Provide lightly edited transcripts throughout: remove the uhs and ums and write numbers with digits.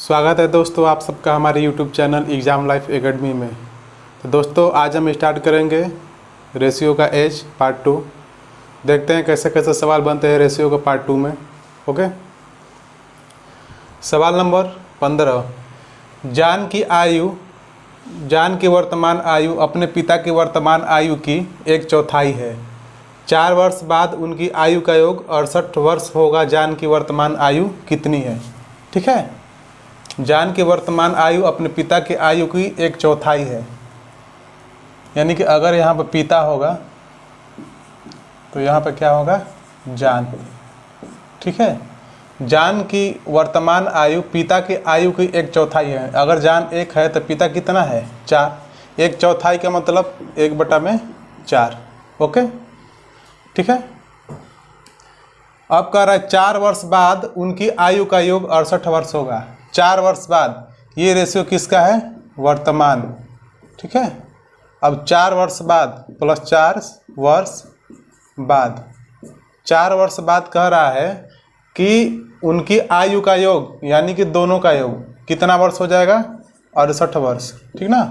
स्वागत है दोस्तों आप सबका हमारे YouTube channel exam life academy में। तो दोस्तों आज हम स्टार्ट करेंगे रेशियो का एज पार्ट 2। देखते हैं कैसे कैसे सवाल बनते हैं रेशियो का पार्ट 2 में। ओके, सवाल नंबर 15। जान की वर्तमान आयु अपने पिता की वर्तमान आयु की 1/4 है। 4 वर्ष बाद उनकी आयु का योग 68 वर्ष होगा। जान की वर्तमान आयु कितनी है? ठीक है, जान की वर्तमान आयु अपने पिता की आयु की 1/4 है। यानी कि अगर यहाँ पर पिता होगा तो यहाँ पर क्या होगा? जान। ठीक है, जान की वर्तमान आयु पिता की आयु की 1/4 है। अगर जान 1 है तो पिता कितना है? 4। 1/4 का मतलब 1/4। ओके, ठीक है। अब कह रहा है 4 वर्ष बाद उनकी आयु का योग 68 वर्ष होगा। 4 वर्ष बाद, ये रेशियो किसका है? वर्तमान। ठीक है, अब 4 वर्ष बाद प्लस 4 वर्ष बाद, 4 वर्ष बाद कह रहा है कि उनकी आयु का योग यानी कि दोनों का योग कितना वर्ष हो जाएगा? 68 वर्ष। ठीक ना,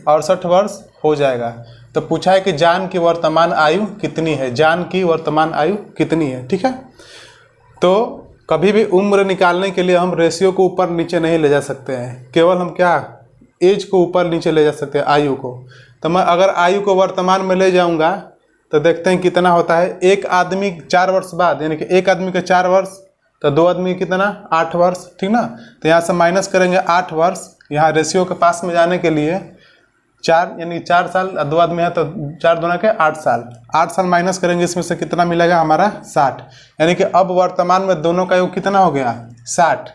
68 वर्ष हो जाएगा। तो पूछा है कि जान की वर्तमान आयु कितनी है? जान की वर्तमान आयु कितनी है? ठीक है, तो कभी भी उम्र निकालने के लिए हम रेशियो को ऊपर नीचे नहीं ले जा सकते हैं, केवल हम क्या एज को ऊपर नीचे ले जा सकते हैं, आयु को। तो मैं अगर आयु को वर्तमान में ले जाऊंगा तो देखते हैं कितना होता है। एक आदमी 4 वर्ष बाद, यानी कि एक आदमी का 4 वर्ष तो 2 आदमी कितना? 8 वर्ष। ठीक ना, तो यहाँ से माइनस करेंगे 8 वर्ष। यहाँ रेशियो के पास में जाने के लिए 4 यानी 4 साल, 2 आदमी है तो 4 दूना के 8 साल। 8 साल माइनस करेंगे, इसमें से कितना मिलेगा हमारा? 60। यानी कि अब वर्तमान में दोनों का योग कितना हो गया? 60।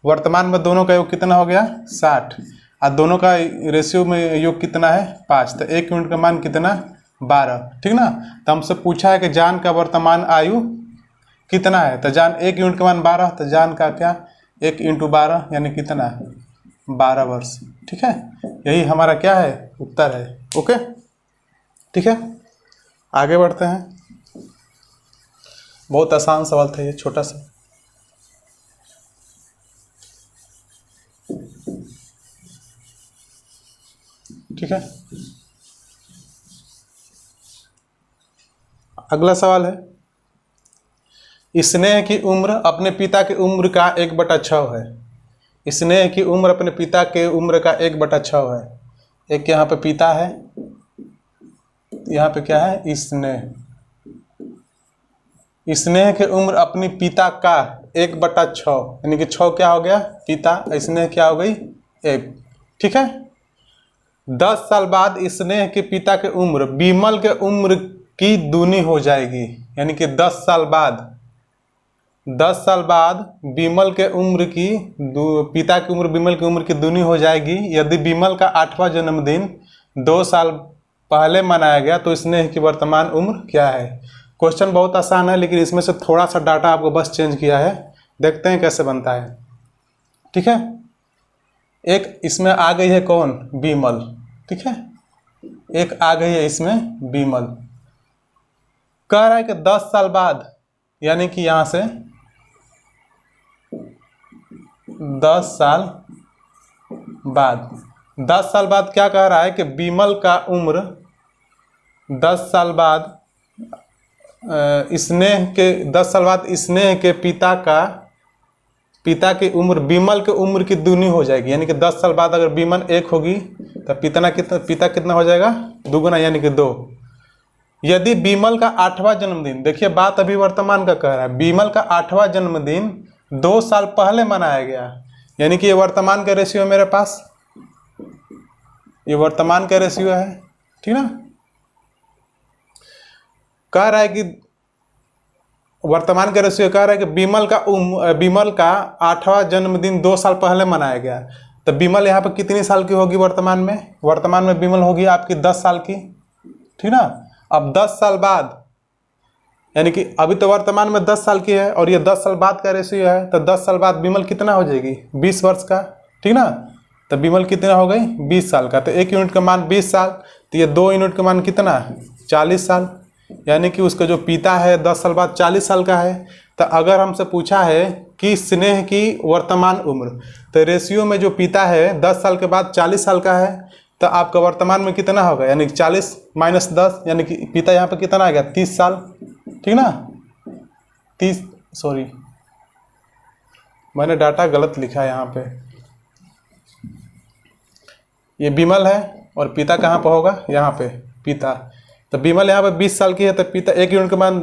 वर्तमान में दोनों का योग कितना हो गया? 60। और दोनों का रेशियो में योग कितना है? 5। तो 1 यूनिट का मान कितना? 12। ठीक ना, तो हमसे पूछा है कि जान का वर्तमान आयु कितना है। तो जान 1 यूनिट का मान 12, तो जान का क्या? 1 × 12 यानी कितना? 12 वर्ष। ठीक है, यही हमारा क्या है? उत्तर है। ओके, ठीक है, आगे बढ़ते हैं। बहुत आसान सवाल था ये, छोटा सा। ठीक है, अगला सवाल है स्नेह की उम्र अपने पिता की उम्र का 1/6 है। स्नेह की उम्र अपने पिता के उम्र का 1/6 है। एक यहाँ पे पिता है, यहाँ पे क्या है? स्नेह। स्नेह की उम्र अपनी पिता का 1/6 यानी कि 6 क्या हो गया? पिता। स्नेह क्या हो गई? 1। ठीक है, 10 साल बाद स्नेह के पिता की उम्र विमल के उम्र की दूनी हो जाएगी। यानी कि 10 साल बाद विमल के उम्र की पिता की उम्र विमल की उम्र की दूनी हो जाएगी। यदि विमल का 8वां जन्मदिन 2 साल पहले मनाया गया तो स्नेह की वर्तमान उम्र क्या है? क्वेश्चन बहुत आसान है, लेकिन इसमें से थोड़ा सा डाटा आपको बस चेंज किया है। देखते हैं कैसे बनता है। ठीक है, एक इसमें आ गई है कौन? विमल। ठीक है, एक आ गई है इसमें विमल। कह रहा है कि 10 साल बाद, यानी कि यहां से 10 साल बाद, 10 साल बाद क्या कह रहा है कि विमल का उम्र 10 साल बाद स्नेह के 10 साल बाद स्नेह के पिता की उम्र विमल के उम्र की दूनी हो जाएगी। यानी कि 10 साल बाद अगर विमल 1 होगी तो पिता कितना हो जाएगा? दुगुना, यानी कि 2। यदि विमल का 8वां जन्मदिन, देखिए बात अभी वर्तमान का कह रहा है, विमल का 8वां जन्मदिन 2 साल पहले मनाया गया। यानी कि ये वर्तमान का रेशियो है मेरे पास, ये वर्तमान का रेशियो है। ठीक ना, कह रहा है कि वर्तमान का रेशियो कह रहा है कि विमल का 8वां जन्मदिन 2 साल पहले मनाया गया। तो विमल यहाँ पर कितनी साल की होगी वर्तमान में? वर्तमान में विमल होगी आपकी 10 साल की। ठीक ना, अब 10 साल बाद, यानी कि अभी तो वर्तमान में 10 साल की है और ये 10 साल बाद का रेशियो है, तो 10 साल बाद विमल कितना हो जाएगी? 20 वर्ष का। ठीक ना, तो विमल कितना हो गई? 20 साल का। तो 1 यूनिट का मान 20 साल, तो ये 2 यूनिट का मान कितना? 40 साल। यानी कि उसका जो पिता है 10 साल बाद 40 साल का है। तो अगर हमसे पूछा है की स्नेह की वर्तमान उम्र। तो रेशियो में जो पिता है 10 साल के बाद 40 साल का है, तो आपका वर्तमान में कितना होगा, यानी कि 40 माइनस 10, यानी कि पिता यहाँ पे कितना आ गया 30 साल, ठीक ना। 30, सॉरी मैंने डाटा गलत लिखा है यहाँ पे। ये विमल है और पिता कहाँ पर होगा, यहाँ पे पिता। तो विमल यहाँ पे 20 साल की है, तो पिता 1 यूनिट का मान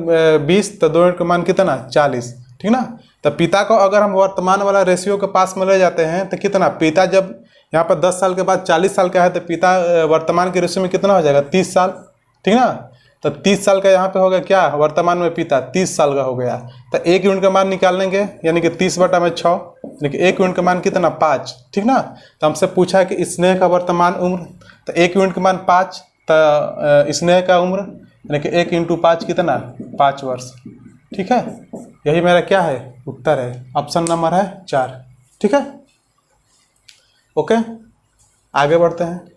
20, तो 2 यूनिट का मान कितना 40, ठीक ना। तो पिता को अगर हम वर्तमान वाला रेशियो के पास में ले जाते हैं तो कितना, पिता जब यहाँ पर 10 साल के बाद 40 साल का है, तो पिता वर्तमान के रेशियो में कितना हो जाएगा 30 साल, ठीक ना। तो 30 साल का यहाँ पे होगा क्या, वर्तमान में पिता 30 साल का हो गया। तो 1 यूनिट का मान निकाल लेंगे, यानी कि 30/6, यानी कि 1 यूनिट का मान कितना 5, ठीक ना। तो हमसे पूछा है कि स्नेह का वर्तमान उम्र, तो 1 यूनिट का मान 5, तो स्नेह का उम्र यानी कि 1 × 5 कितना 5 वर्ष, ठीक है। यही मेरा क्या है उत्तर है, ऑप्शन नंबर है 4, ठीक है। ओके, आगे बढ़ते हैं।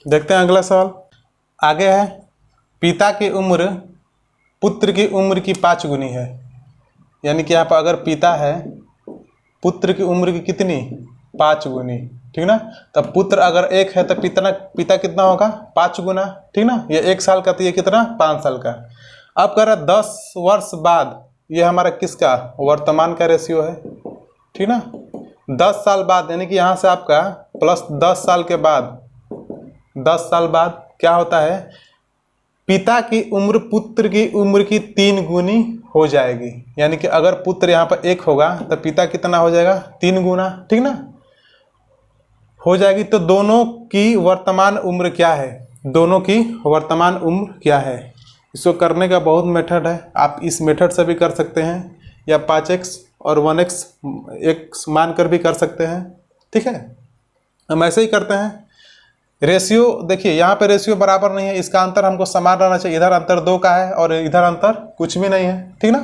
देखते हैं अगला सवाल। आगे है, पिता की उम्र पुत्र की उम्र की 5 गुनी है। यानी कि यहाँ पर अगर पिता है, पुत्र की उम्र की कितनी 5 गुनी, ठीक ना। तब पुत्र अगर 1 है तो पिता कितना होगा 5 गुना, ठीक ना। ये 1 साल का, तो ये कितना 5 साल का। अब कह रहा 10 वर्ष बाद, ये हमारा किसका वर्तमान का रेशियो है, ठीक ना। 10 साल बाद यानी कि यहाँ से आपका प्लस 10 साल के बाद, 10 साल बाद क्या होता है, पिता की उम्र पुत्र की उम्र की 3 गुनी हो जाएगी। यानी कि अगर पुत्र यहाँ पर 1 होगा तो पिता कितना हो जाएगा 3 गुना, ठीक ना हो जाएगी। तो दोनों की वर्तमान उम्र क्या है, दोनों की वर्तमान उम्र क्या है। इसको करने का बहुत मेथड है, आप इस मेथड से भी कर सकते हैं, या 5x और 1x x मानकर भी कर सकते हैं, ठीक है। हम ऐसे ही करते हैं। रेशियो देखिए, यहाँ पे रेशियो बराबर नहीं है, इसका अंतर हमको समान रहना चाहिए। इधर अंतर 2 का है और इधर अंतर कुछ भी नहीं है, ठीक ना।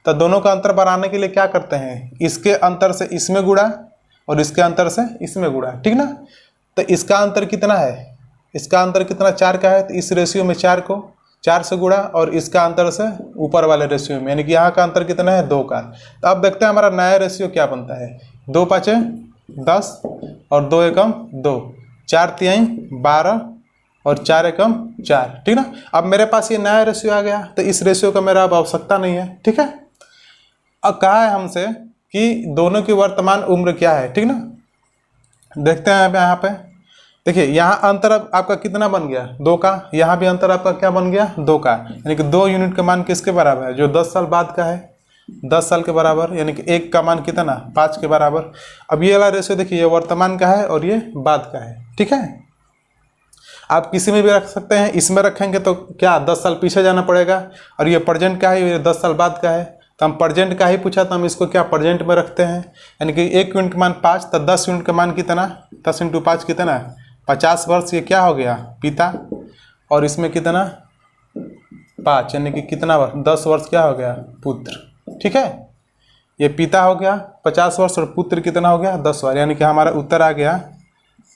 तो दोनों का अंतर बढ़ाने के लिए क्या करते हैं, इसके अंतर से इसमें गुणा और इसके अंतर से इसमें गुणा, ठीक ना। तो इसका अंतर कितना है, इसका अंतर कितना 4 का है, तो इस रेशियो में 4 को 4 से गुणा, और इसका अंतर से ऊपर वाले रेशियो में, यानी कि यहाँ का अंतर कितना है 2 का। तो अब देखते हैं हमारा नया रेशियो क्या बनता है। 2 × 5 = 10 और 2 × 1 = 2, 4 × 3 = 12 और 4 × 1 = 4, ठीक ना। अब मेरे पास ये नया रेशियो आ गया, तो इस रेशियो का मेरा अब आवश्यकता नहीं है, ठीक है। अब कहा है हमसे कि दोनों की वर्तमान उम्र क्या है, ठीक ना। देखते हैं यहाँ पे देखिए, यहाँ अंतर अब आपका कितना बन गया 2 का, यहाँ भी अंतर आपका क्या बन गया 2 का, यानी कि 2 यूनिट का मान किसके बराबर है, जो 10 साल बाद का है, 10 साल के बराबर, यानी कि 1 का मान कितना 5 के बराबर। अब ये वाला रेशियो देखिए, ये वर्तमान का है और ये बाद का है, ठीक है। आप किसी में भी रख सकते हैं, इसमें रखेंगे तो क्या 10 साल पीछे जाना पड़ेगा, और ये प्रेजेंट का है, ये 10 साल बाद का है, तो हम प्रेजेंट का ही पूछा, तो हम इसको क्या प्रेजेंट में रखते हैं। यानी कि 1 यूनिट का मान 5, तो 10 यूनिट का मान कितना 10 × 5 कितना 50 वर्ष, ये क्या हो गया पिता, और इसमें कितना 5, यानी कि कितना 10 वर्ष क्या हो गया पुत्र, ठीक है। ये पिता हो गया 50 वर्ष और पुत्र कितना हो गया 10 वर्ष, यानी कि हमारा उत्तर आ गया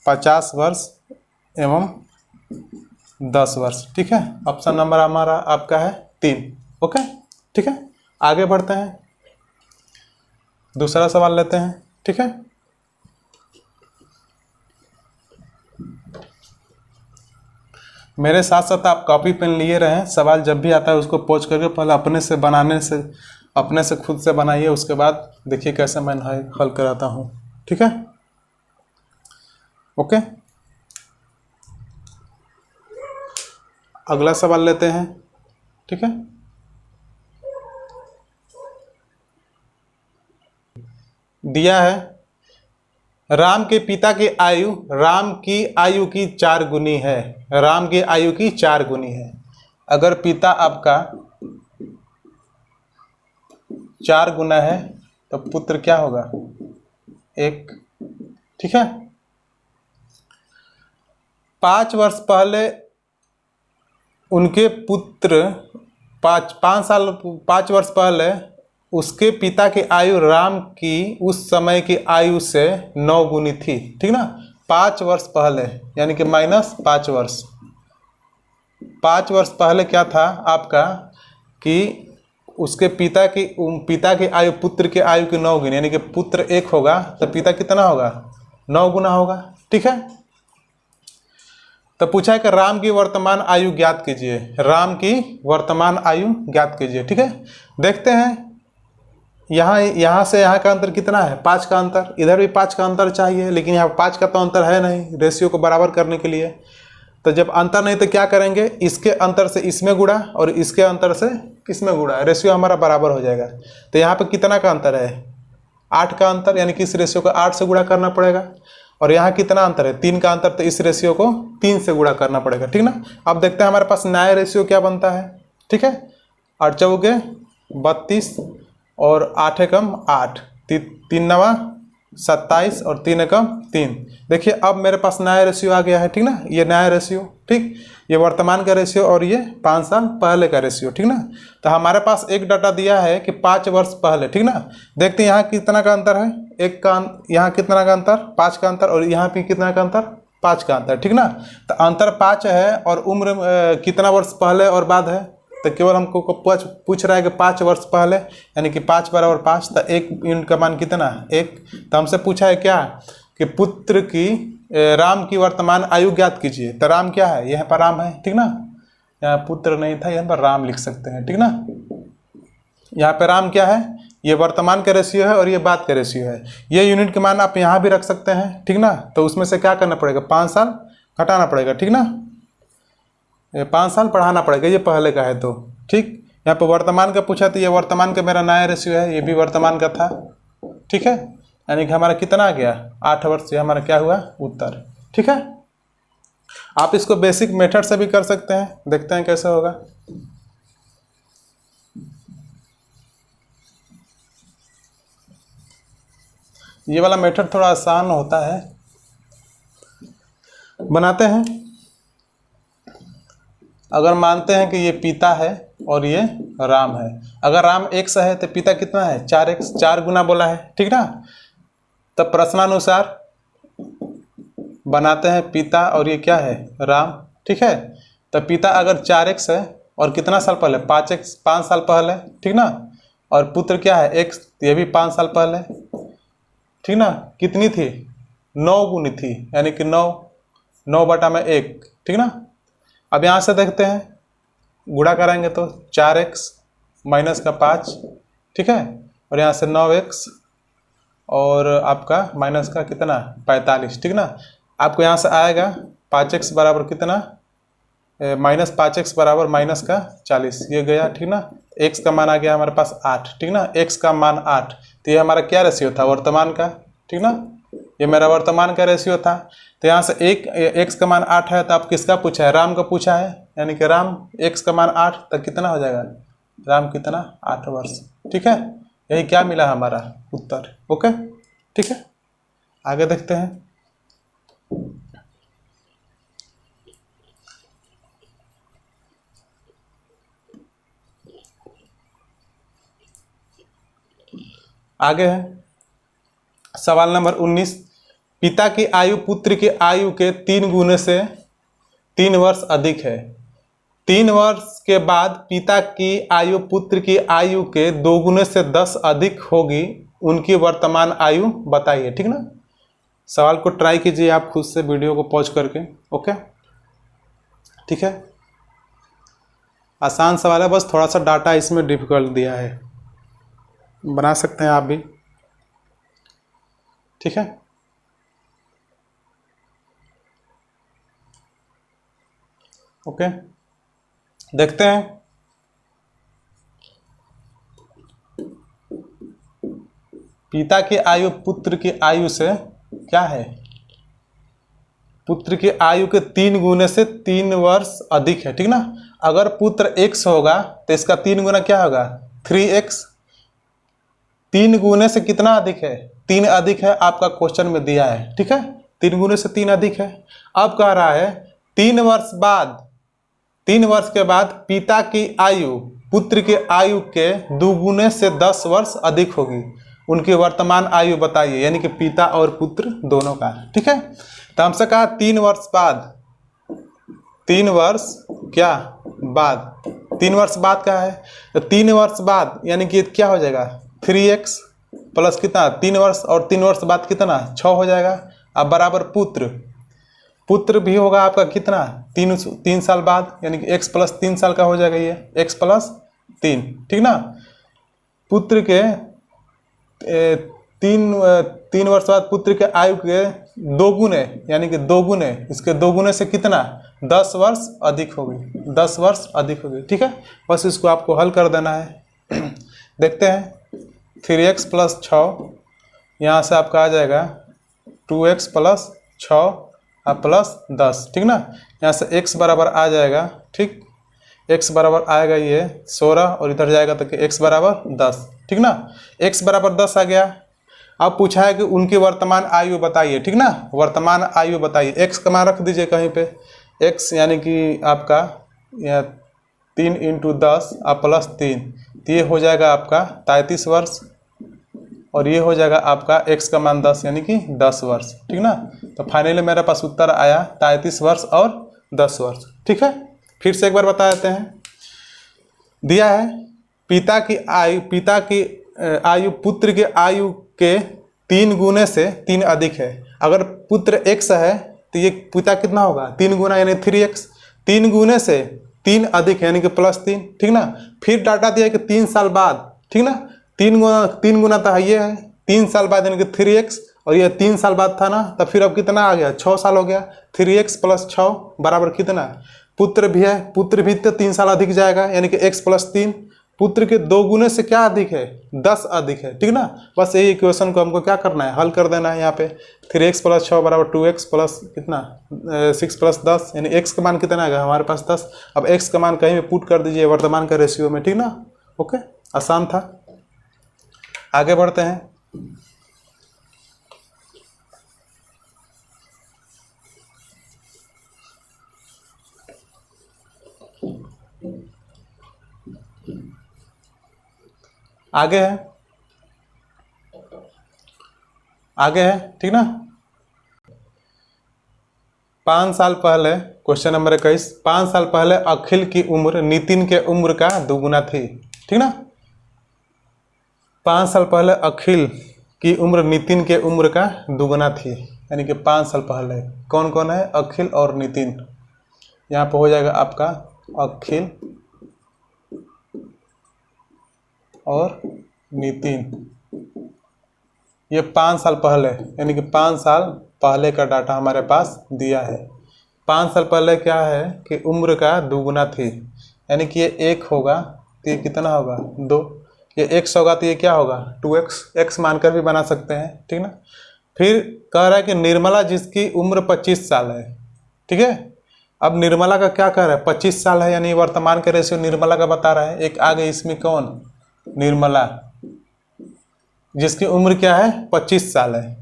50 वर्ष एवं 10 वर्ष, ठीक है। ऑप्शन नंबर हमारा आपका है 3, ओके, ठीक है। आगे बढ़ते हैं, दूसरा सवाल लेते हैं, ठीक है। मेरे साथ साथ आप कॉपी पेन लिए रहें, सवाल जब भी आता है उसको पोच करके पहले अपने से खुद से बनाइए, उसके बाद देखिए कैसे मैं हल कराता हूँ, ठीक है, ओके। अगला सवाल लेते हैं, ठीक है। दिया है, राम के पिता की आयु राम की आयु की 4 गुनी है, राम की आयु की 4 गुनी है। अगर पिता आपका 4 गुना है तो पुत्र क्या होगा 1, ठीक है। 5 वर्ष पहले उनके पुत्र 5 वर्ष पहले उसके पिता की आयु राम की उस समय की आयु से 9 गुनी थी, ठीक ना। 5 वर्ष पहले यानी कि -5 वर्ष। 5 वर्ष पहले क्या था आपका कि उसके पिता की आयु पुत्र की आयु की 9 गुनी, यानी कि पुत्र 1 होगा तो पिता कितना होगा, 9 गुना होगा, ठीक है। तो पूछा है कि राम की वर्तमान आयु ज्ञात कीजिए, राम की वर्तमान आयु ज्ञात कीजिए, ठीक है। देखते हैं यहाँ से यहाँ का अंतर कितना है, 5 का अंतर, इधर भी 5 का अंतर चाहिए, लेकिन यहाँ 5 का तो अंतर है नहीं रेशियो को बराबर करने के लिए। तो जब अंतर नहीं तो क्या करेंगे, इसके अंतर से इसमें गुणा और इसके अंतर से इसमें गुणा, रेशियो हमारा बराबर हो जाएगा। तो यहाँ पे कितना का अंतर है, 8 का अंतर, यानी कि इस रेशियो को 8 से गुणा करना पड़ेगा। और यहाँ कितना अंतर है, 3 का अंतर, तो इस रेशियो को 3 से गुणा करना पड़ेगा, ठीक ना। अब देखते हैं हमारे पास नया रेशियो क्या बनता है, ठीक है। 8 चौके 32 और 8 एकम 8, 3 नवा 27 और 3 एकम 3। देखिए अब मेरे पास नया रेशियो आ गया है, ठीक ना। ये नया रेशियो, ठीक, ये वर्तमान का रेशियो और ये 5 साल पहले का रेशियो, ठीक ना। तो हमारे पास एक डाटा दिया है कि 5 वर्ष पहले, ठीक ना। देखते हैं यहाँ कितना का अंतर है, यहाँ कितना का अंतर, 5 का अंतर, और यहाँ पे कितना का अंतर, 5 का अंतर, ठीक ना। तो अंतर 5 है और उम्र कितना वर्ष पहले और बाद है, तो केवल हमको पूछ रहा है कि 5 वर्ष पहले, यानी कि 5 बराबर 5, तो 1 यूनिट का मान कितना, 1। तो हमसे पूछा है क्या कि पुत्र की राम की वर्तमान आयु ज्ञात कीजिए। तो राम क्या है, यहाँ पर राम है, ठीक ना। यहाँ पुत्र नहीं था, यहाँ पर राम लिख सकते हैं, ठीक ना। यहाँ पे राम क्या है, ये वर्तमान का रेशियो है और ये बाद का रेशियो है। ये यूनिट के मान आप यहाँ भी रख सकते हैं, ठीक ना। तो उसमें से क्या करना पड़ेगा, 5 साल घटाना पड़ेगा, ठीक ना। 5 साल बढ़ाना पड़ेगा, ये पहले का है तो, ठीक। यहाँ पे वर्तमान का पूछा तो ये वर्तमान का मेरा नया रेशियो है, ये भी वर्तमान का था, ठीक है। यानी कि हमारा कितना आ गया, 8 वर्ष, ये हमारा क्या हुआ, उत्तर, ठीक है। आप इसको बेसिक मेथड से भी कर सकते हैं, देखते हैं कैसे होगा। ये वाला मेथड थोड़ा आसान होता है, बनाते हैं। अगर मानते हैं कि ये पिता है और ये राम है, अगर राम x है तो पिता कितना है, 4x, 4 गुना बोला है, ठीक ना। तब प्रश्नानुसार बनाते हैं पिता और ये क्या है, राम, ठीक है। तो पिता अगर 4x है और कितना साल पहले, 5x, 5 साल पहले, ठीक ना। और पुत्र क्या है, x, ये भी 5 साल पहले, ठीक ना। कितनी थी, 9 गुनी थी, यानी कि 9 बटा में 1, ठीक ना। अब यहाँ से देखते हैं, गुणा कराएंगे तो 4x माइनस का 5, ठीक है। और यहाँ से 9x और आपका माइनस का कितना, 45, ठीक ना। आपको यहाँ से आएगा 5x बराबर कितना, -5x बराबर माइनस का 40, ये गया, ठीक ना। x का मान आ गया हमारे पास 8, ठीक ना। x का मान 8, तो ये हमारा क्या रेशियो था, वर्तमान का, ठीक ना। ये मेरा वर्तमान का रेशियो था। तो यहाँ से x का मान 8 है, तो आप किसका पूछा है, राम का पूछा है, यानी कि राम x का मान 8, तो कितना हो जाएगा, राम कितना, 8 वर्ष, ठीक है। यही क्या मिला हमारा उत्तर, ओके, ठीक है। आगे देखते हैं। आगे है सवाल नंबर 19, पिता की आयु पुत्र की आयु के 3 गुने से 3 वर्ष अधिक है। 3 वर्ष के बाद पिता की आयु पुत्र की आयु के 2 गुने से 10 अधिक होगी, उनकी वर्तमान आयु बताइए, ठीक ना। सवाल को ट्राई कीजिए आप खुद से वीडियो को पॉज करके, ओके, ठीक है। आसान सवाल है, बस थोड़ा सा डाटा इसमें डिफिकल्ट दिया है, बना सकते हैं आप भी, ठीक है। ओके, देखते हैं। पिता की आयु पुत्र की आयु से क्या है, पुत्र की आयु के 3 गुने से 3 वर्ष अधिक है, ठीक ना। अगर पुत्र x होगा तो इसका 3 गुना क्या होगा, 3x। 3 गुने से कितना अधिक है, 3 अधिक है, आपका क्वेश्चन में दिया है, ठीक है। 3 गुने से 3 अधिक है। अब कह रहा है 3 वर्ष के बाद पिता की आयु पुत्र के आयु के दुगुने से 10 वर्ष अधिक होगी, उनकी वर्तमान आयु बताइए, यानी कि पिता और पुत्र दोनों का। ठीक है, तो हमसे कहा 3 वर्ष बाद, 3 वर्ष क्या बाद, 3 वर्ष बाद का है, तो 3 वर्ष बाद यानी कि क्या हो जाएगा 3x प्लस कितना 3 वर्ष और 3 वर्ष बाद कितना 6 हो जाएगा। अब बराबर पुत्र, पुत्र भी होगा आपका कितना 3 साल बाद, यानी कि x प्लस 3 साल का हो जाएगा, ये x प्लस 3। ठीक ना, पुत्र के 3 वर्ष बाद पुत्र के आयु के 2 गुने, यानी कि 2 गुने, इसके 2 गुने से कितना 10 वर्ष अधिक होगी, 10 वर्ष अधिक होगी। ठीक है, बस इसको आपको हल कर देना है। देखते हैं 3x प्लस 6, यहाँ से आपका आ जाएगा 2x प्लस 6 प्लस 10। ठीक ना, यहाँ से x बराबर आ जाएगा, ठीक, x बराबर आएगा ये 16 और इधर जाएगा तो x बराबर 10। ठीक ना, x बराबर 10 आ गया। अब पूछा है कि उनकी वर्तमान आयु बताइए। ठीक ना, वर्तमान आयु बताइए, x का मान रख दीजिए कहीं पे, x यानी कि आपका यह 3 × 10 प्लस 3, तो ये हो जाएगा आपका 33 वर्ष, और ये हो जाएगा आपका x का मान 10 यानी कि 10 वर्ष। ठीक ना, तो फाइनली मेरे पास उत्तर आया 33 वर्ष और 10 वर्ष। ठीक है, फिर से एक बार बता देते हैं। दिया है पिता की आयु पुत्र के आयु के 3 गुने से 3 अधिक है। अगर पुत्र x है तो ये पिता कितना होगा 3 गुना यानी 3x, 3 गुने से 3 अधिक है यानी कि प्लस 3। ठीक ना, फिर डाटा दिया है कि 3 साल बाद। ठीक ना, 3 गुना तो ये है, 3 साल बाद यानी कि 3x, और ये 3 साल बाद था ना, तब फिर अब कितना आ गया 6 साल हो गया, 3x प्लस 6 बराबर कितना, पुत्र भी है, पुत्र भी तो 3 साल अधिक जाएगा यानी कि x प्लस 3, पुत्र के 2 गुने से क्या अधिक है 10 अधिक है। ठीक ना, बस यही इक्वेशन को हमको क्या करना है, हल कर देना है। यहाँ पे 3x प्लस 6 बराबर 2x प्लस कितना 6 प्लस 10, यानी x का मान कितना आएगा हमारे पास 10। अब x का मान कहीं भी पुट कर दीजिए वर्तमान का रेशियो में। ठीक ना, ओके, आसान था। आगे बढ़ते हैं। आगे है, ठीक ना, 5 साल पहले, क्वेश्चन नंबर 21, 5 साल पहले अखिल की उम्र नितिन के उम्र का दुगुना थी। ठीक ना, 5 साल पहले अखिल की उम्र नितिन के उम्र का दुगुना थी, यानी कि 5 साल पहले कौन कौन है, अखिल और नितिन। यहाँ पर हो जाएगा आपका अखिल और नितिन, ये 5 साल पहले, यानी कि 5 साल पहले का डाटा हमारे पास दिया है। 5 साल पहले क्या है कि उम्र का दुगुना थी, यानी कि ये 1 होगा तो ये कितना होगा 2, ये x होगा तो ये क्या होगा 2x, x मानकर भी बना सकते हैं। ठीक ना, फिर कह रहा है कि निर्मला जिसकी उम्र 25 साल है। ठीक है, अब निर्मला का क्या कह रहा है 25 साल है, यानी वर्तमान का रेशियो निर्मला का बता रहा है। एक आगे इसमें कौन, निर्मला जिसकी उम्र क्या है 25 साल है,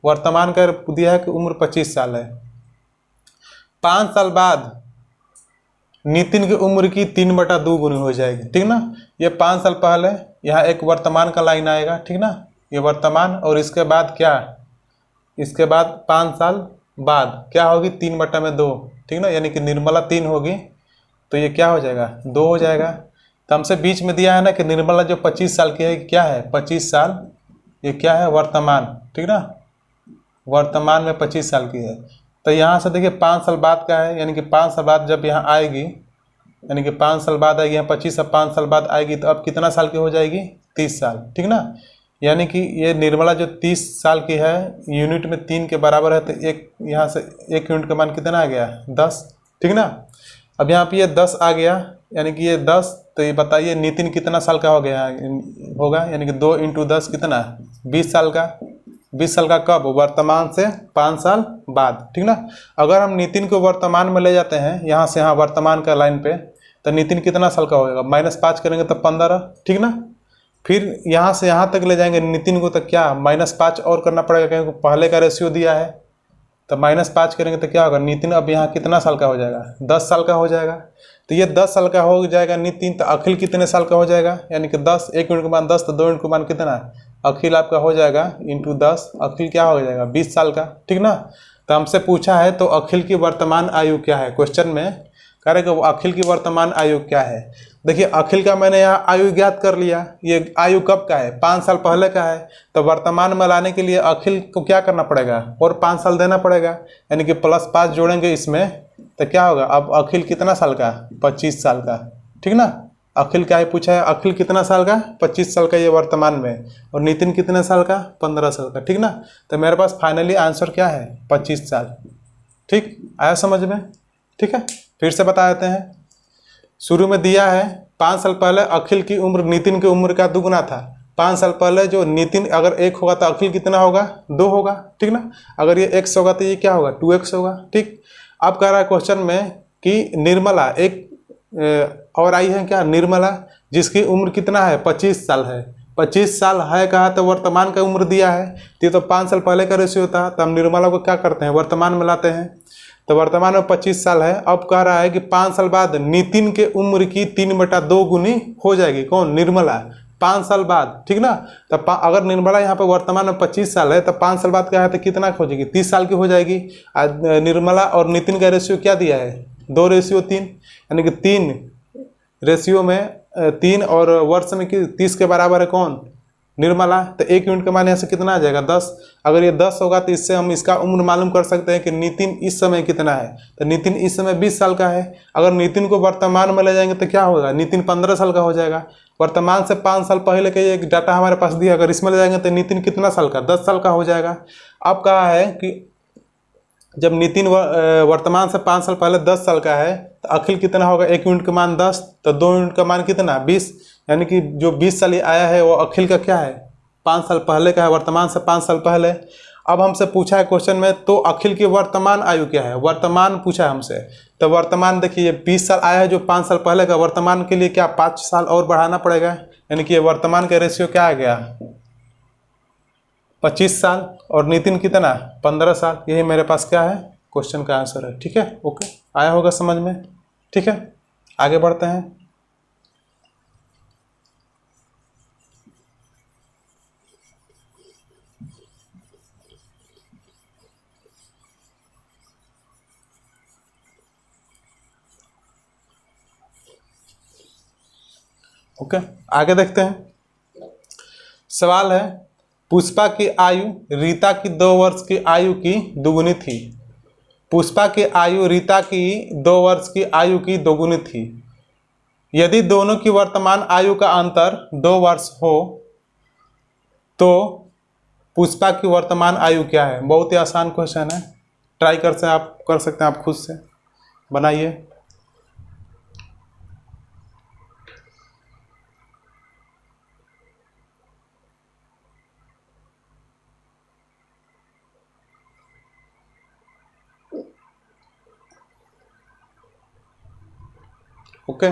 वर्तमान का दिया है कि उम्र 25 साल है। 5 साल बाद नितिन की उम्र की 3/2 गुनी हो जाएगी। ठीक ना, ये 5 साल पहले, यहाँ एक वर्तमान का लाइन आएगा। ठीक ना, ये वर्तमान, और इसके बाद क्या, इसके बाद 5 साल बाद क्या होगी 3/2। ठीक ना, यानी कि निर्मला 3 होगी तो ये क्या हो जाएगा 2 हो जाएगा। तो हमसे बीच में दिया है ना कि निर्मला जो 25 साल की है क्या है 25 साल, ये क्या है वर्तमान। ठीक ना, वर्तमान में 25 साल की है। तो यहाँ से देखिए 5 साल बाद का है, यानी कि 5 साल बाद जब यहाँ आएगी, यानी कि 5 साल बाद आएगी, यहाँ 25 अब 5 साल बाद आएगी तो अब कितना साल की हो जाएगी 30 साल। ठीक ना, यानी कि ये निर्मला जो 30 साल की है, यूनिट में 3 के बराबर है, तो एक यहाँ से 1 यूनिट का मान कितना आ गया 10। ठीक ना, अब यहाँ पे ये 10 आ गया, यानी कि ये 10, तो ये बताइए नितिन कितना साल का हो गया होगा, यानी कि 2 × 10 कितना 20 साल का। 20 साल का कब, वर्तमान से 5 साल बाद। ठीक ना, अगर हम नितिन को वर्तमान में ले जाते हैं यहाँ से यहाँ वर्तमान का लाइन पे, तो नितिन कितना साल का होगा -5 करेंगे तो 15। ठीक ना, फिर यहाँ से यहाँ तक ले जाएंगे नितिन को, तो क्या -5 और करना पड़ेगा क्योंकि पहले का रेशियो दिया है। तो -5 करेंगे तो क्या होगा, नितिन अब यहाँ कितना साल का हो जाएगा, 10 साल का हो जाएगा। तो ये 10 साल का हो जाएगा नितिन, तो अखिल कितने साल का हो जाएगा, यानी कि 10, 1 यूनिट का मान 10, तो 2 यूनिट का मान कितना, अखिल आपका हो जाएगा इंटू 10, अखिल क्या हो जाएगा 20 साल का, ठीक ना। तो हमसे पूछा है तो अखिल की वर्तमान आयु क्या है, क्वेश्चन में कह रहे कि अखिल की वर्तमान आयु क्या है। देखिए अखिल का मैंने यहाँ आयु ज्ञात कर लिया, ये आयु कब का है, 5 साल पहले का है। तो वर्तमान में लाने के लिए अखिल को क्या करना पड़ेगा, और 5 साल देना पड़ेगा, यानी कि +5 जोड़ेंगे इसमें तो क्या होगा, अब अखिल कितना साल का, 25 साल का, ठीक ना। अखिल क्या है पूछा है, अखिल कितना साल का, 25 साल का ये वर्तमान में, और नितिन कितने साल का, 15 साल का, ठीक ना। तो मेरे पास फाइनली आंसर क्या है, 25 साल। ठीक आया समझ में, ठीक है। फिर से बता देते हैं, शुरू में दिया है 5 साल पहले अखिल की उम्र नितिन की उम्र का दुगुना था। 5 साल पहले जो नितिन अगर 1 होगा तो अखिल कितना होगा, 2 होगा, ठीक ना। अगर ये x होगा तो ये क्या होगा, 2x होगा, ठीक। अब कह रहा है क्वेश्चन में कि निर्मला एक और आई है क्या, निर्मला, जिसकी उम्र कितना है, 25 साल है। 25 साल है कहा तो वर्तमान का उम्र दिया है, ये तो 5 साल पहले का रेशियो था, तो हम निर्मला को क्या करते हैं, वर्तमान में लाते हैं। तो वर्तमान में 25 साल है। अब कह रहा है कि 5 साल बाद नितिन के उम्र की 3/2 गुनी हो जाएगी, कौन, निर्मला, 5 साल बाद, ठीक ना। तो अगर निर्मला यहाँ पे वर्तमान में 25 साल है तो 5 साल बाद क्या है तो कितना हो जाएगी, 30 साल की हो जाएगी। निर्मला और नितिन का रेशियो क्या दिया है, 2:3, यानी कि 3 रेशियो में 3 और वर्ष में 30 के बराबर है कौन, निर्मला। तो 1 यूनिट का मान यहाँ से कितना आ जाएगा, 10। अगर ये 10 होगा तो इससे हम इसका उम्र मालूम कर सकते हैं कि नितिन इस समय कितना है। तो नितिन इस समय 20 साल का है। अगर नितिन को वर्तमान में ले जाएंगे तो क्या होगा, नितिन 15 साल का हो जाएगा। वर्तमान से 5 साल पहले का ये डाटा हमारे पास दिया, अगर इसमें ले जाएंगे तो नितिन कितना साल का, 10 साल का हो जाएगा। अब कहा है कि जब नितिन वर्तमान से 5 साल पहले 10 साल का है तो अखिल कितना होगा, 1 यूनिट का मान 10, तो 2 यूनिट का मान कितना, 20, यानी कि जो 20 साल आया है वो अखिल का क्या है, 5 साल पहले का है, वर्तमान से 5 साल पहले। अब हमसे पूछा है क्वेश्चन में तो अखिल की वर्तमान आयु क्या है, वर्तमान पूछा है हमसे। तो वर्तमान देखिए 20 साल आया है जो 5 साल पहले का, वर्तमान के लिए क्या 5 साल और बढ़ाना पड़ेगा, यानी कि वर्तमान का रेशियो क्या आ गया, 25 साल, और नितिन कितना 15 साल। यही मेरे पास क्या है, क्वेश्चन का आंसर है, ठीक है। ओके, आया होगा समझ में, ठीक है। आगे बढ़ते हैं। ओके, आगे देखते हैं। सवाल है, पुष्पा की आयु रीता की 2 वर्ष की आयु की दोगुनी थी। पुष्पा की आयु रीता की 2 वर्ष की आयु की दोगुनी थी। यदि दोनों की वर्तमान आयु का अंतर 2 वर्ष हो तो पुष्पा की वर्तमान आयु क्या है। बहुत ही आसान क्वेश्चन है, ट्राई कर सकते हैं आप खुद से बनाइए। ओके,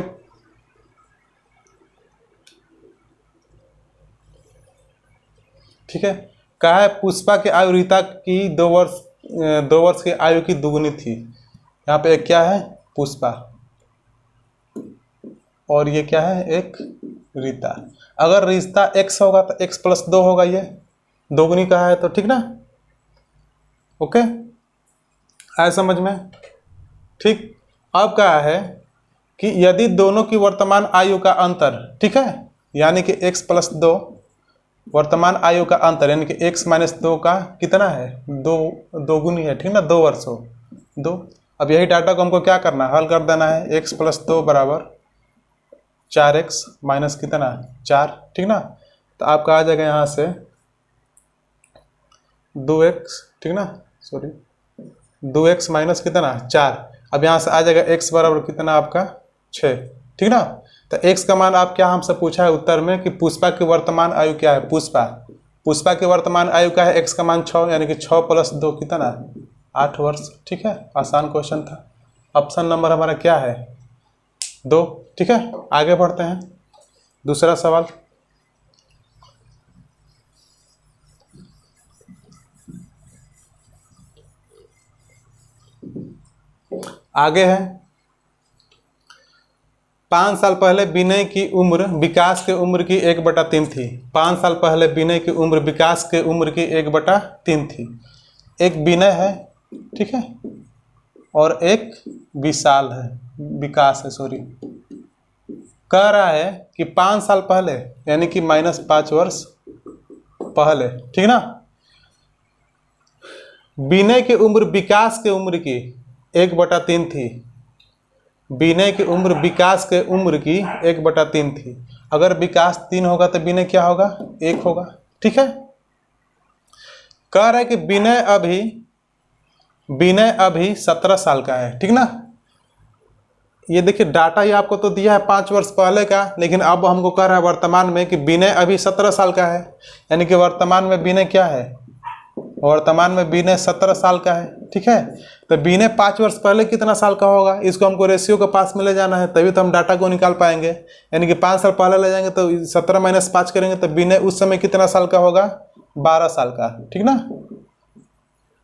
ठीक है। कहा है पुष्पा की आयु रीता की 2 वर्ष की आयु की दुगुनी थी। यहाँ पे एक क्या है, पुष्पा, और ये क्या है, एक रीता। अगर रिश्ता x होगा तो x + 2 होगा, ये दोगुनी का है तो, ठीक ना। ओके, आया समझ में, ठीक। अब कहा है कि यदि दोनों की वर्तमान आयु का अंतर, ठीक है, यानी कि x + 2 वर्तमान आयु का अंतर, यानी कि x - 2 का कितना है, 2 है, ठीक ना, 2 वर्ष हो 2। अब यही डाटा को हमको क्या करना है, हल कर देना है। x + 2 बराबर 4x माइनस कितना 4, ठीक ना। तो आपका आ जाएगा यहाँ से 2x, ठीक ना, सॉरी 2x माइनस कितना 4। अब यहाँ से आ जाएगा x बराबर कितना आपका 6, ठीक ना। तो x का मान आप क्या हमसे पूछा है उत्तर में कि पुष्पा की वर्तमान आयु क्या है, पुष्पा की वर्तमान आयु क्या है, x का मान 6, यानी कि 6 + 2 कितना 8 वर्ष, ठीक है। आसान क्वेश्चन था। ऑप्शन नंबर हमारा क्या है, 2, ठीक है। आगे बढ़ते हैं, दूसरा सवाल। आगे है 5 साल पहले विनय की उम्र विकास के उम्र की 1/3 थी। 5 साल पहले विनय की उम्र विकास के उम्र की 1/3 थी। एक विनय है, ठीक है, और एक विशाल है, विकास है, सॉरी। कह रहा है कि 5 साल पहले यानी कि -5 वर्ष पहले, ठीक ना, विनय की उम्र विकास के उम्र की 1/3 थी। विनय की उम्र विकास के उम्र की 1/3 थी। अगर विकास 3 होगा तो विनय क्या होगा? 1 होगा, ठीक है। कह रहा है कि विनय अभी 17 साल का है, ठीक ना। ये देखिए डाटा ये आपको तो दिया है 5 वर्ष पहले का, लेकिन अब हमको कह रहा है वर्तमान में कि विनय अभी 17 साल का है, यानी कि वर्तमान में विनय क्या है? वर्तमान में विनय 17 साल का है, ठीक है। तो विनय 5 वर्ष पहले कितना साल का होगा, इसको हमको रेशियो के पास में ले जाना है, तभी तो हम डाटा को निकाल पाएंगे। यानी कि 5 साल पहले ले जाएंगे तो 17 - 5 करेंगे तो विनय उस समय कितना साल का होगा? 12 साल का, ठीक ना।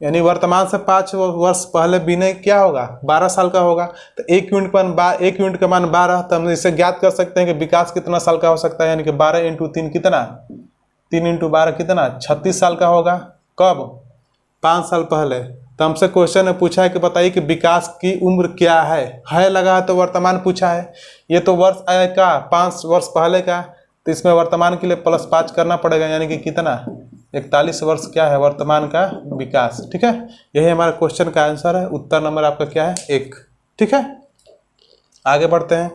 यानी वर्तमान से 5 वर्ष पहले विनय क्या होगा? 12 साल का होगा। तो 1 यूनिट का मान 12, तो हम इसे ज्ञात कर सकते हैं कि विकास कितना साल का हो सकता है। यानी कि 12 × 3 कितना? 3 × 12 कितना? 36 साल का होगा। कब? 5 साल पहले। तो हमसे क्वेश्चन में पूछा है कि बताइए कि विकास की उम्र क्या है लगा है तो वर्तमान पूछा है। ये तो वर्ष आया का 5 वर्ष पहले का, तो इसमें वर्तमान के लिए +5 करना पड़ेगा, यानी कि कितना? 41 वर्ष क्या है वर्तमान का विकास, ठीक है। यही हमारा क्वेश्चन का आंसर है। उत्तर नंबर आपका क्या है? 1, ठीक है। आगे बढ़ते हैं।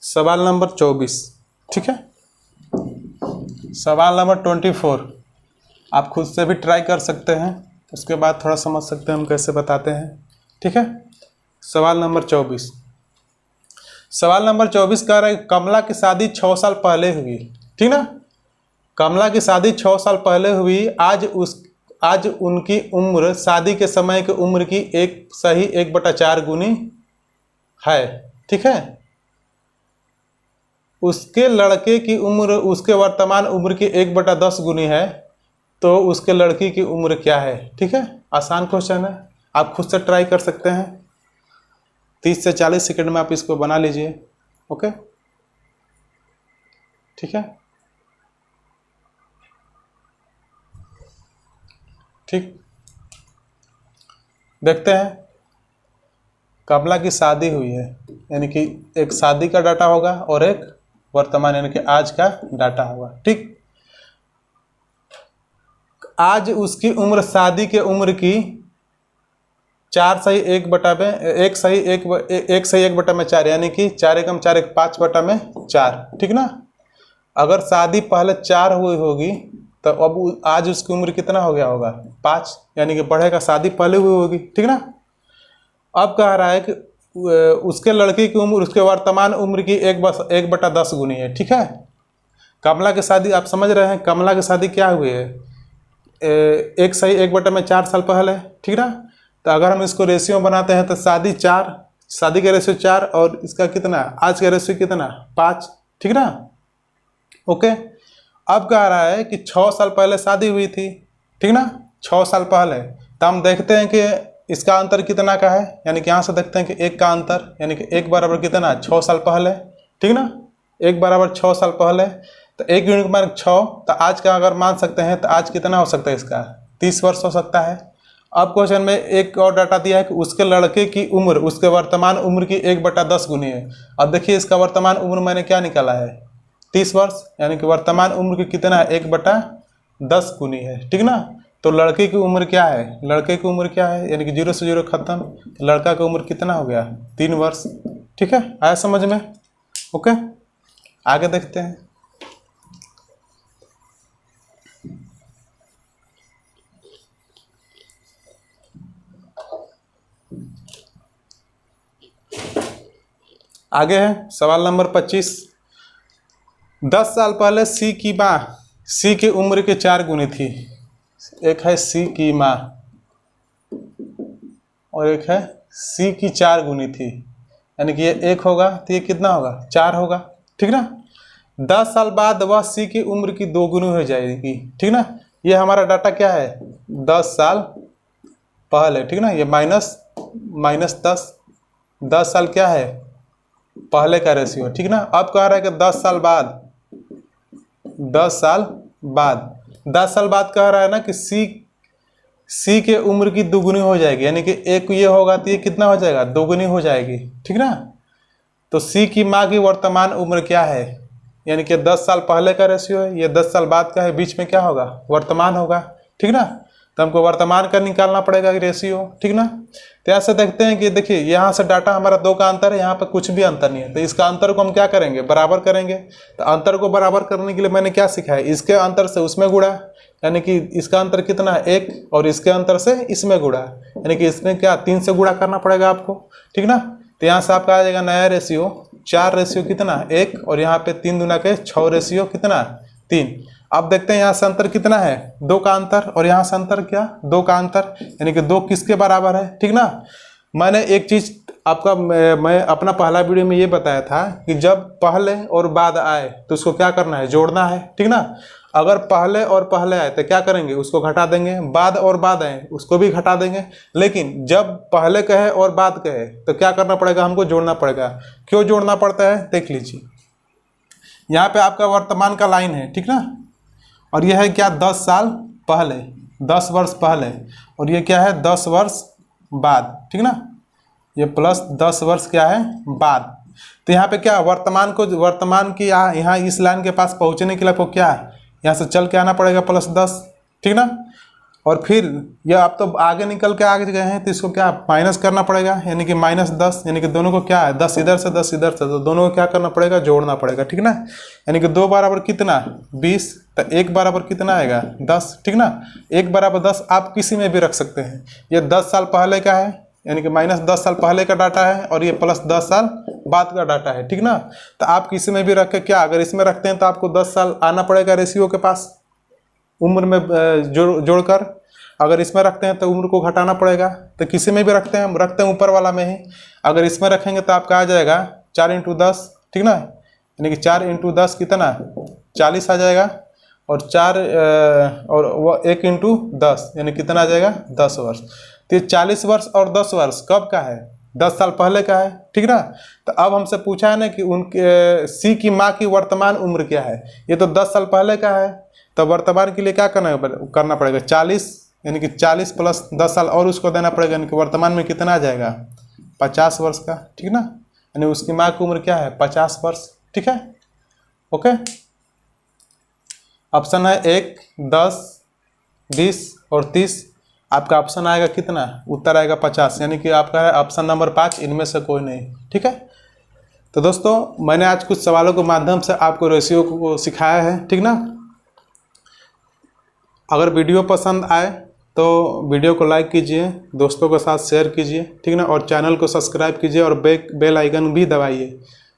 सवाल नंबर 24, ठीक है। सवाल नंबर 24 आप खुद से भी ट्राई कर सकते हैं, उसके बाद थोड़ा समझ सकते हैं हम कैसे बताते हैं, ठीक है। सवाल नंबर 24 कह रहा है कमला की शादी 6 साल पहले हुई, ठीक ना। कमला की शादी 6 साल पहले हुई। आज उनकी उम्र शादी के समय की उम्र की 1/4 गुनी है, ठीक है। उसके लड़के की उम्र उसके वर्तमान उम्र की 1/10 गुनी है, तो उसके लड़की की उम्र क्या है, ठीक है। आसान क्वेश्चन है, आप खुद से ट्राई कर सकते हैं। 30 से 40 सेकंड में आप इसको बना लीजिए, ओके, ठीक है। ठीक, देखते हैं। कमला की शादी हुई है, यानी कि एक शादी का डाटा होगा और एक वर्तमान यानी कि आज का डाटा होगा, ठीक। आज उसकी उम्र शादी के उम्र की 1/4 यानी कि 4 एकम 4 एक 5/4, ठीक ना। अगर शादी पहले 4 हुई होगी तो अब आज उसकी उम्र कितना हो गया होगा? 5, यानी कि बढ़ेगा, शादी पहले हुई होगी, ठीक ना। अब कह रहा है कि उसके लड़के की उम्र उसके वर्तमान उम्र की 1/10 गुनी है, ठीक है। कमला की शादी आप समझ रहे हैं, कमला की शादी क्या हुई है? 1/4 साल पहले, ठीक ना। तो अगर हम इसको रेशियो बनाते हैं तो शादी का रेशियो 4 और इसका कितना? आज का रेशियो कितना? 5, ठीक ना, ओके। अब कह रहा है कि 6 साल पहले शादी हुई थी, ठीक ना, 6 साल पहले। तो हम देखते हैं कि इसका अंतर कितना का है, यानी कि यहाँ से देखते हैं कि 1 का अंतर, यानी कि 1 बराबर कितना? 6 साल पहले, ठीक ना। 1 बराबर 6 साल पहले, तो 1 यूनिट मान 6, तो आज का अगर मान सकते हैं तो आज कितना हो सकता है? इसका 30 वर्ष हो सकता है। अब क्वेश्चन में एक और डाटा दिया है कि उसके लड़के की उम्र उसके वर्तमान उम्र की 1/10 गुनी है। अब देखिए इसका वर्तमान उम्र मैंने क्या निकाला है? 30 वर्ष, यानी कि वर्तमान उम्र की कितना है? 1/10 गुनी है, ठीक ना। तो लड़के की उम्र क्या है? लड़के की उम्र क्या है? यानी कि 0 से 0 खत्म, लड़का की उम्र कितना हो गया? 3 वर्ष, ठीक है। आया समझ में? ओके, आगे देखते हैं। आगे है सवाल नंबर 25। 10 साल पहले सी की माँ सी की उम्र के 4 गुनी थी। एक है सी की माँ और एक है सी की 4 गुनी थी, यानी कि ये 1 होगा तो ये कितना होगा? 4 होगा, ठीक ना। 10 साल बाद वह सी की उम्र की दोगुनी हो जाएगी, ठीक ना। ये हमारा डाटा क्या है, 10 साल पहले, ठीक ना। ये माइनस 10 साल क्या है, पहले का रेशियो, ठीक ना। अब कह रहा है कि 10 साल बाद 10 साल बाद कह रहा है ना कि सी के उम्र की दुगुनी हो जाएगी, यानी कि एक ये होगा तो ये कितना हो जाएगा, दोगुनी हो जाएगी, ठीक ना। तो सी की माँ की वर्तमान उम्र क्या है, यानी कि 10 साल पहले का रेशियो है, ये 10 साल बाद का है, बीच में क्या होगा, वर्तमान होगा, ठीक ना। तो हमको वर्तमान का निकालना पड़ेगा रेशियो, ठीक ना। तो यहाँ से देखते हैं कि देखिए यहाँ से डाटा हमारा 2 का अंतर है, यहाँ पर कुछ भी अंतर नहीं है, तो इसका अंतर को हम क्या करेंगे, बराबर करेंगे। तो अंतर को बराबर करने के लिए मैंने क्या सीखा है, इसके अंतर से उसमें गुणा, यानी कि इसका अंतर कितना है 1, और इसके अंतर से इसमें गुणा, यानी कि इसमें क्या 3 से गुणा करना पड़ेगा आपको, ठीक ना। तो यहाँ से आपका आ जाएगा नया रेशियो 4 रेशियो कितना 1, और यहाँ पे 3 दूना के 6 रेशियो कितना 3। अब देखते हैं यहाँ से अंतर कितना है, 2 का अंतर, और यहाँ से अंतर क्या 2 का अंतर, यानी कि 2 किसके बराबर है, ठीक ना। मैंने एक चीज आपका मैं अपना पहला वीडियो में ये बताया था कि जब पहले और बाद आए तो उसको क्या करना है, जोड़ना है, ठीक ना। अगर पहले और पहले आए तो क्या करेंगे, उसको घटा देंगे, बाद और बाद आए उसको भी घटा देंगे। लेकिन जब पहले कहे और बाद कहे तो क्या करना पड़ेगा, हमको जोड़ना पड़ेगा। क्यों जोड़ना पड़ता है, देख लीजिए। यहाँ पे आपका वर्तमान का लाइन है, ठीक ना, और यह है क्या 10 साल पहले, 10 वर्ष पहले, और ये क्या है 10 वर्ष बाद, ठीक ना। ये प्लस 10 वर्ष क्या है बाद। तो यहाँ पे क्या वर्तमान की यहाँ इस लाइन के पास पहुँचने के लिए आपको क्या है, यहाँ से चल के आना पड़ेगा +10, ठीक ना। और फिर यह आप तो आगे निकल के आगे गए हैं तो इसको क्या माइनस करना पड़ेगा, यानी कि -10, यानी कि दोनों को क्या है 10 इधर से 10 इधर से, तो दोनों को क्या करना पड़ेगा, जोड़ना पड़ेगा, ठीक ना। यानी कि 2 बराबर कितना 20, तो 1 बराबर कितना आएगा 10, ठीक ना। 1 बराबर 10 आप किसी में भी रख सकते हैं। ये 10 साल पहले का है, यानी कि -10 साल पहले का डाटा है, और ये +10 साल बाद का डाटा है, ठीक ना। तो आप किसी में भी रख के क्या, अगर इसमें रखते हैं तो आपको 10 साल आना पड़ेगा रेशियो के पास उम्र में जोड़कर। अगर इसमें रखते हैं तो उम्र को घटाना पड़ेगा। तो किसी में भी रखते हैं, हम रखते हैं ऊपर वाला में ही। अगर इसमें रखेंगे तो आपका आ जाएगा 4 × 10, ठीक ना, यानी कि 4 × 10 कितना 40 आ जाएगा, और 1 × 10 यानी कितना आ जाएगा 10 वर्ष। तो 40 वर्ष और 10 वर्ष कब का है, 10 साल पहले का है, ठीक ना। तो अब हमसे पूछा है ना कि उनके सी की माँ की वर्तमान उम्र क्या है, ये तो 10 साल पहले का है। तो वर्तमान के लिए क्या करना पड़ेगा 40, यानी कि 40 + 10 साल और उसको देना पड़ेगा, यानी कि वर्तमान में कितना आ जाएगा 50 वर्ष का, ठीक ना। यानी उसकी माँ की उम्र क्या है 50 वर्ष, ठीक है। ओके, ऑप्शन है 1, 10, 20 और 30। आपका ऑप्शन आएगा कितना, उत्तर आएगा 50, यानी कि आपका है ऑप्शन नंबर 5, इनमें से कोई नहीं, ठीक है। तो दोस्तों मैंने आज कुछ सवालों के माध्यम से आपको रेशियो को सिखाया है, ठीक ना। अगर वीडियो पसंद आए तो वीडियो को लाइक कीजिए, दोस्तों के साथ शेयर कीजिए, ठीक ना, और चैनल को सब्सक्राइब कीजिए और बेल आइकन भी दबाइए,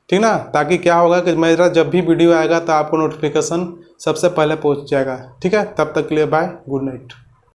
ठीक ना। ताकि क्या होगा कि मेरा जब भी वीडियो आएगा तो आपको नोटिफिकेशन सबसे पहले पहुंच जाएगा, ठीक है। तब तक के लिए बाय, गुड नाइट।